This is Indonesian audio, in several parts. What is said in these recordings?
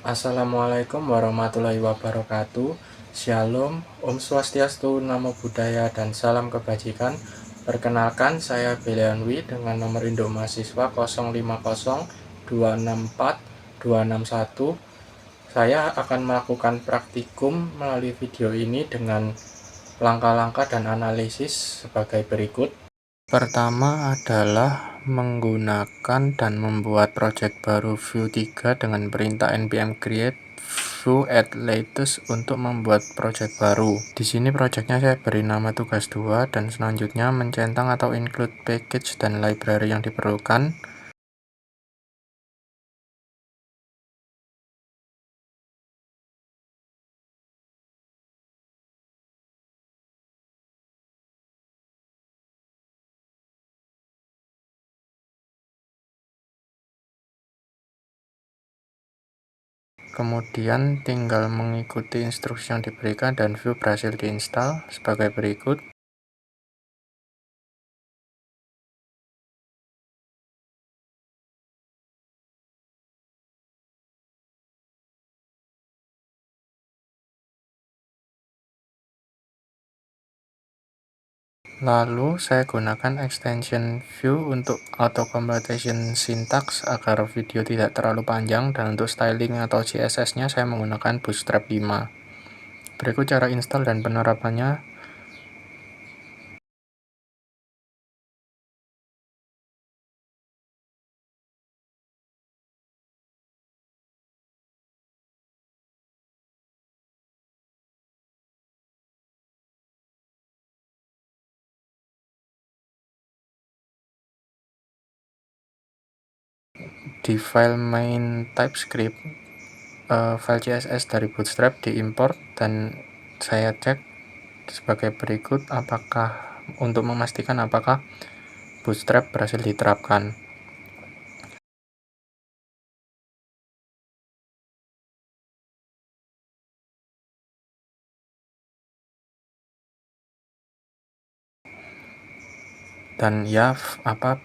Assalamualaikum warahmatullahi wabarakatuh. Shalom, Om Swastiastu, Namo Buddhaya, dan salam kebajikan. Perkenalkan, saya Belianwi dengan nomor induk mahasiswa 050264 Saya akan melakukan praktikum melalui video ini dengan langkah-langkah dan analisis sebagai berikut. Pertama adalah menggunakan dan membuat project baru Vue 3 dengan perintah npm create Vue add latest untuk membuat project baru. Di sini projectnya saya beri nama tugas 2 dan selanjutnya mencentang atau include package dan library yang diperlukan. Kemudian tinggal mengikuti instruksi yang diberikan dan Vue berhasil diinstal sebagai berikut. Lalu saya gunakan extension Vue untuk auto completion syntax agar video tidak terlalu panjang, dan untuk styling atau CSS-nya saya menggunakan Bootstrap 5. Berikut cara install dan penerapannya. Di file main TypeScript, file CSS dari Bootstrap diimport dan saya cek sebagai berikut untuk memastikan apakah Bootstrap berhasil diterapkan. Dan ya,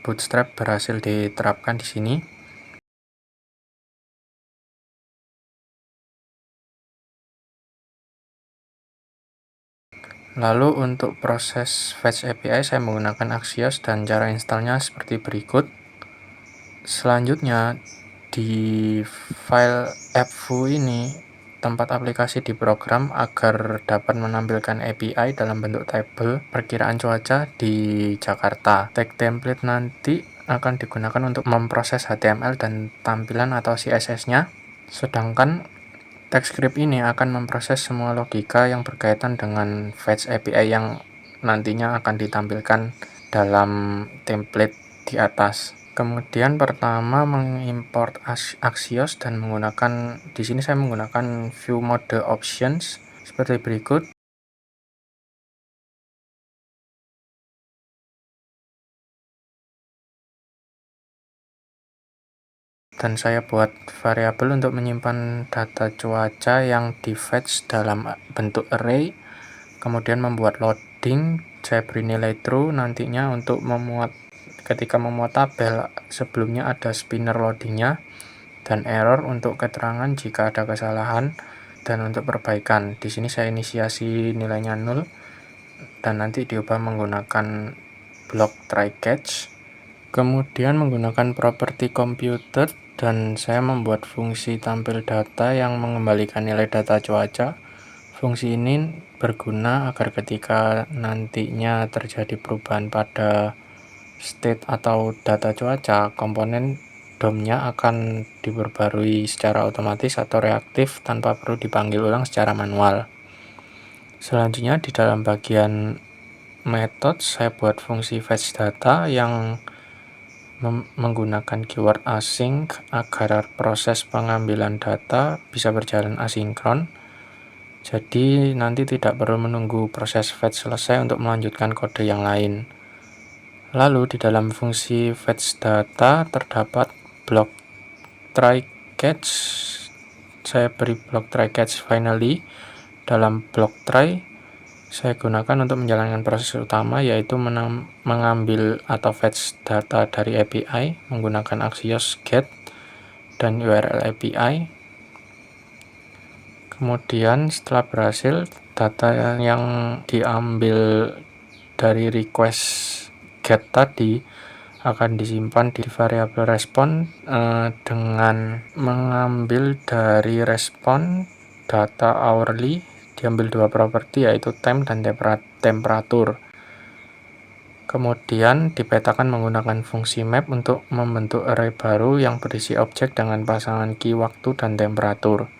Bootstrap berhasil diterapkan di sini. Lalu untuk proses fetch API saya menggunakan Axios dan cara installnya seperti berikut. Selanjutnya di file app.foo ini tempat aplikasi diprogram agar dapat menampilkan API dalam bentuk tabel perkiraan cuaca di Jakarta. Tag template nanti akan digunakan untuk memproses HTML dan tampilan atau CSS-nya, sedangkan TypeScript ini akan memproses semua logika yang berkaitan dengan fetch API yang nantinya akan ditampilkan dalam template di atas. Kemudian pertama mengimport Axios dan di sini saya menggunakan View Mode Options seperti berikut. Dan saya buat variabel untuk menyimpan data cuaca yang di fetch dalam bentuk array. Kemudian membuat loading, saya beri nilai true nantinya untuk ketika memuat tabel sebelumnya ada spinner loadingnya, dan error untuk keterangan jika ada kesalahan, dan untuk perbaikan. Di sini saya inisiasi nilainya 0 dan nanti diubah menggunakan block try catch. Kemudian menggunakan property computed dan saya membuat fungsi tampil data yang mengembalikan nilai data cuaca. Fungsi ini berguna agar ketika nantinya terjadi perubahan pada state atau data cuaca, komponen DOM-nya akan diperbarui secara otomatis atau reaktif tanpa perlu dipanggil ulang secara manual. Selanjutnya di dalam bagian method saya buat fungsi fetch data yang menggunakan keyword async agar proses pengambilan data bisa berjalan asinkron. Jadi nanti tidak perlu menunggu proses fetch selesai untuk melanjutkan kode yang lain. Lalu di dalam fungsi fetch data terdapat block try catch. Saya beri block try catch finally. Dalam block try saya gunakan untuk menjalankan proses utama, yaitu mengambil atau fetch data dari API menggunakan Axios get dan URL API. Kemudian setelah berhasil, data yang diambil dari request get tadi akan disimpan di variabel respon dengan mengambil dari respon data hourly, diambil dua properti yaitu time dan temperatur. Kemudian dipetakan menggunakan fungsi map untuk membentuk array baru yang berisi objek dengan pasangan key waktu dan temperatur.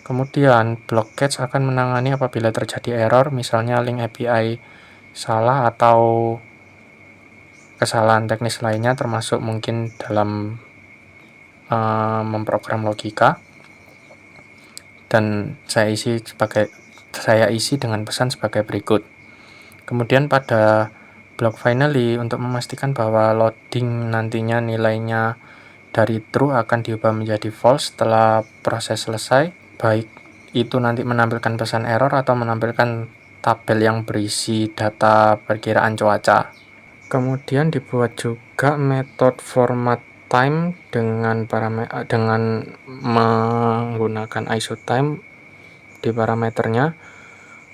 Kemudian, block catch akan menangani apabila terjadi error, misalnya link API salah atau kesalahan teknis lainnya, termasuk mungkin dalam memprogram logika. Dan saya isi dengan pesan sebagai berikut. Kemudian pada block finally, untuk memastikan bahwa loading nantinya nilainya dari true akan diubah menjadi false setelah proses selesai, baik itu nanti menampilkan pesan error atau menampilkan tabel yang berisi data perkiraan cuaca. Kemudian dibuat juga metode format time dengan menggunakan isotime di parameternya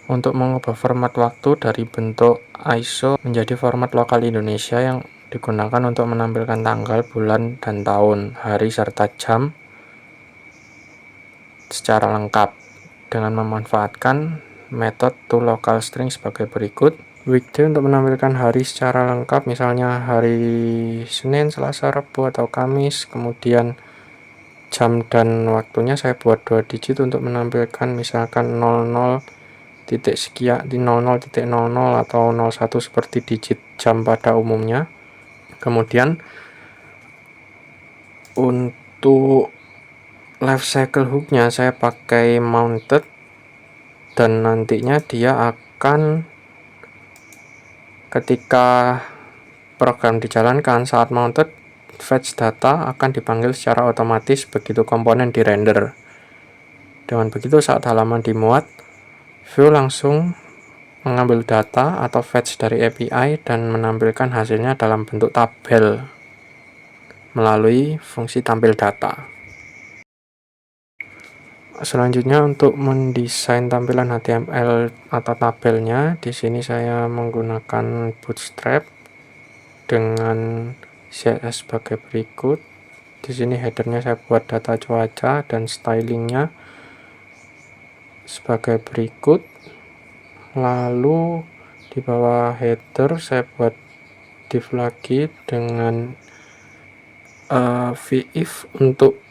untuk mengubah format waktu dari bentuk ISO menjadi format lokal Indonesia yang digunakan untuk menampilkan tanggal, bulan, dan tahun, hari, serta jam secara lengkap dengan memanfaatkan metode toLocalString sebagai berikut. Weekday untuk menampilkan hari secara lengkap, misalnya hari Senin, Selasa, Rabu, atau Kamis. Kemudian jam dan waktunya saya buat 2 digit untuk menampilkan misalkan 00 titik sekian di 00.00 atau 01 seperti digit jam pada umumnya. Kemudian untuk life cycle hooknya saya pakai mounted, dan nantinya dia akan ketika program dijalankan saat mounted, fetch data akan dipanggil secara otomatis begitu komponen di render. Dengan begitu saat halaman dimuat, view langsung mengambil data atau fetch dari API dan menampilkan hasilnya dalam bentuk tabel melalui fungsi tampil data. Selanjutnya untuk mendesain tampilan HTML atau tabelnya, di sini saya menggunakan Bootstrap dengan CSS sebagai berikut. Di sini headernya saya buat data cuaca dan stylingnya sebagai berikut. Lalu di bawah header saya buat div lagi dengan vif untuk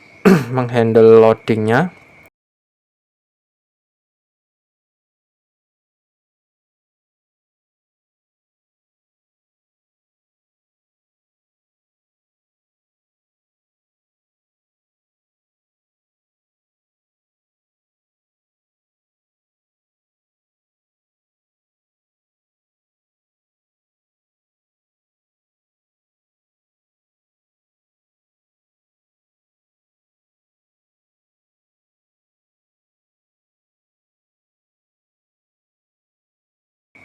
menghandle loadingnya.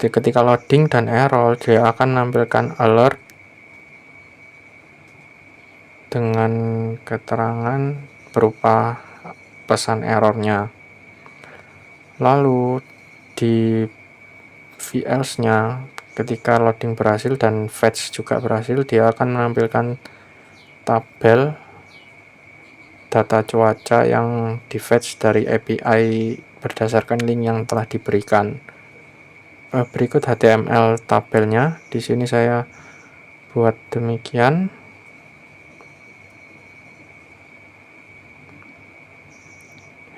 Ketika loading dan error, dia akan menampilkan alert dengan keterangan berupa pesan errornya. Lalu di VLs-nya, ketika loading berhasil dan fetch juga berhasil, dia akan menampilkan tabel data cuaca yang di fetch dari API berdasarkan link yang telah diberikan. Berikut HTML tabelnya. Di sini saya buat demikian.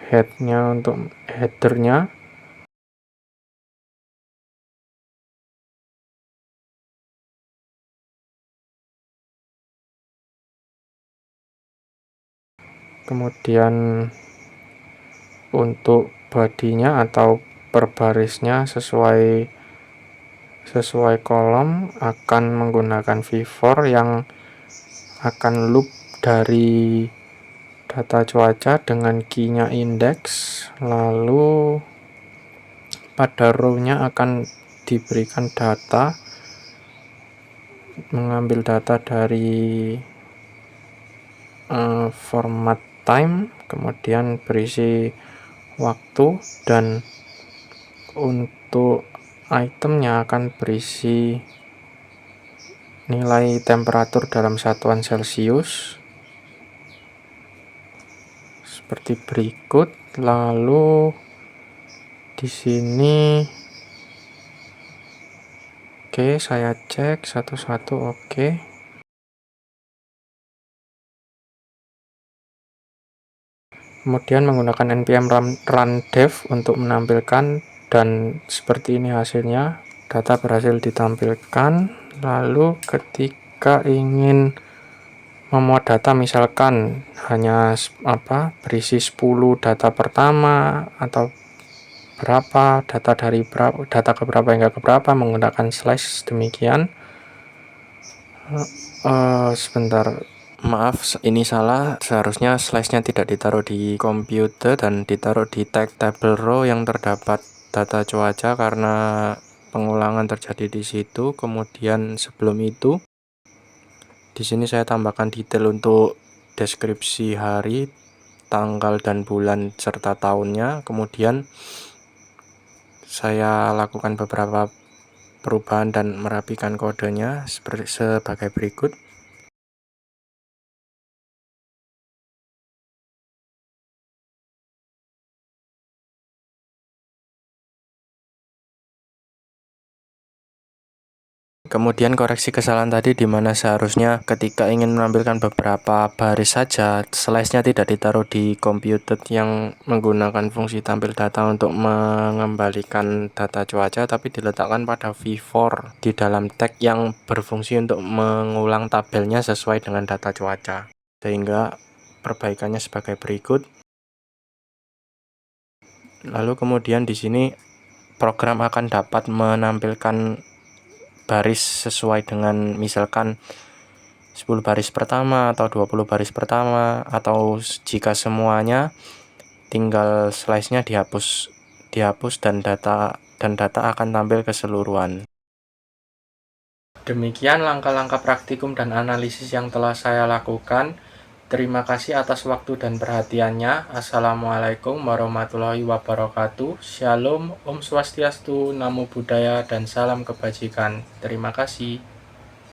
Headnya untuk headernya. Kemudian untuk bodinya atau per barisnya sesuai kolom akan menggunakan v-for yang akan loop dari data cuaca dengan key-nya indeks, lalu pada row-nya akan diberikan data, mengambil data dari format time, kemudian berisi waktu, dan untuk itemnya akan berisi nilai temperatur dalam satuan Celcius seperti berikut. Lalu di sini oke, saya cek satu-satu. Oke. Kemudian menggunakan npm run dev untuk menampilkan, dan seperti ini hasilnya. Data berhasil ditampilkan. Lalu ketika ingin memuat data, misalkan hanya berisi 10 data pertama atau berapa data dari data keberapa hingga keberapa, menggunakan slash demikian. Sebentar, maaf, ini salah. Seharusnya slashnya tidak ditaruh di computer dan ditaruh di tag table row yang terdapat data cuaca karena pengulangan terjadi di situ. Kemudian sebelum itu, di sini saya tambahkan detail untuk deskripsi hari, tanggal dan bulan serta tahunnya. Kemudian saya lakukan beberapa perubahan dan merapikan kodenya sebagai berikut. Kemudian koreksi kesalahan tadi, di mana seharusnya ketika ingin menampilkan beberapa baris saja, slash-nya tidak ditaruh di computed yang menggunakan fungsi tampil data untuk mengembalikan data cuaca, tapi diletakkan pada v4 di dalam tag yang berfungsi untuk mengulang tabelnya sesuai dengan data cuaca. Sehingga perbaikannya sebagai berikut. Lalu kemudian di sini program akan dapat menampilkan baris sesuai dengan misalkan 10 baris pertama atau 20 baris pertama, atau jika semuanya tinggal slice-nya dihapus dan data akan tampil keseluruhan. Demikian langkah-langkah praktikum dan analisis yang telah saya lakukan. Terima kasih atas waktu dan perhatiannya. Assalamualaikum warahmatullahi wabarakatuh. Shalom, Om Swastiastu, Namo Buddhaya, dan salam kebajikan. Terima kasih.